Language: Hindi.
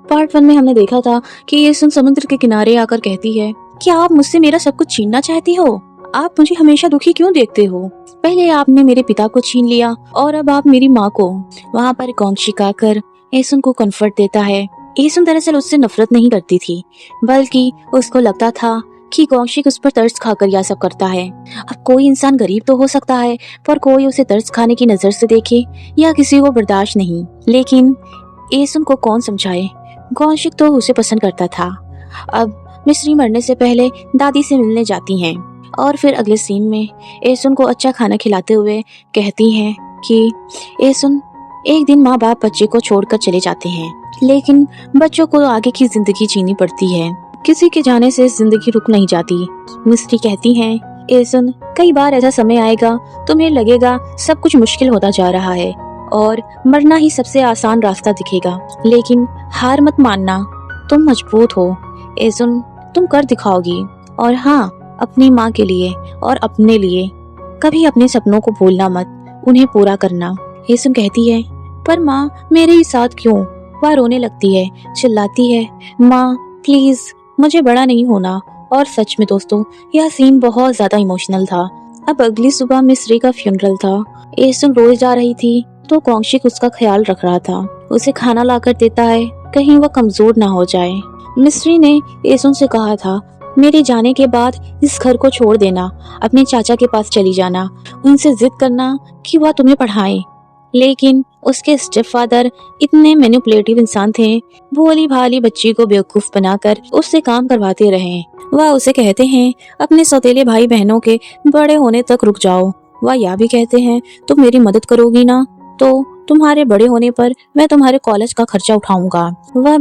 पार्ट 1 में हमने देखा था कि येसुन समुद्र के किनारे आकर कहती है, क्या आप मुझसे मेरा सब कुछ छीनना चाहती हो? आप मुझे हमेशा दुखी क्यों देखते हो? पहले आपने मेरे पिता को छीन लिया और अब आप मेरी माँ को। वहाँ पर गोंगशिक आकर येसुन को कंफर्ट देता है। येसुन दरअसल उससे नफरत नहीं करती थी, बल्कि उसको लगता था कि गोंगशिक उस पर तरस खाकर यह सब करता है। अब कोई इंसान गरीब तो हो सकता है, पर कोई उसे तरस खाने की नजर से देखे या किसी को बर्दाश्त नहीं। लेकिन येसुन को कौन समझाए, गोंगशिक तो उसे पसंद करता था। अब मिस्री मरने से पहले दादी से मिलने जाती हैं और फिर अगले सीन में येसुन को अच्छा खाना खिलाते हुए कहती हैं कि येसुन, एक दिन माँ बाप बच्चे को छोड़कर चले जाते हैं, लेकिन बच्चों को आगे की जिंदगी जीनी पड़ती है। किसी के जाने से जिंदगी रुक नहीं जाती। मिस्री कहती हैं, येसुन, कई बार ऐसा समय आएगा तुम्हें लगेगा सब कुछ मुश्किल होता जा रहा है और मरना ही सबसे आसान रास्ता दिखेगा, लेकिन हार मत मानना, तुम मजबूत हो येसुन, तुम कर दिखाओगी। और हाँ, अपनी माँ के लिए और अपने लिए कभी अपने सपनों को भूलना मत, उन्हें पूरा करना। येसुन कहती है, पर माँ मेरे ही साथ क्यों? वह रोने लगती है, चिल्लाती है, माँ प्लीज मुझे बड़ा नहीं होना। और सच में दोस्तों, यह सीन बहुत ज्यादा इमोशनल था। अब अगली सुबह मिस्री का फ्यूनरल था। येसुन रोज जा रही थी तो गोंगशिक उसका ख्याल रख रहा था, उसे खाना लाकर देता है, कहीं वह कमजोर ना हो जाए। मिस्री ने येसुन से कहा था, मेरे जाने के बाद इस घर को छोड़ देना, अपने चाचा के पास चली जाना, उनसे जिद करना कि वह तुम्हें पढ़ाएं। लेकिन उसके स्टेप फादर इतने मैनिपुलेटिव इंसान थे, भोली भाली बच्ची को बेवकूफ बनाकर उससे काम करवाते रहे। वह उसे कहते हैं, अपने सौतेले भाई बहनों के बड़े होने तक रुक जाओ। वह यह भी कहते हैं, तुम मेरी मदद करोगी ना, तो तुम्हारे बड़े होने पर मैं तुम्हारे कॉलेज का खर्चा उठाऊंगा। वह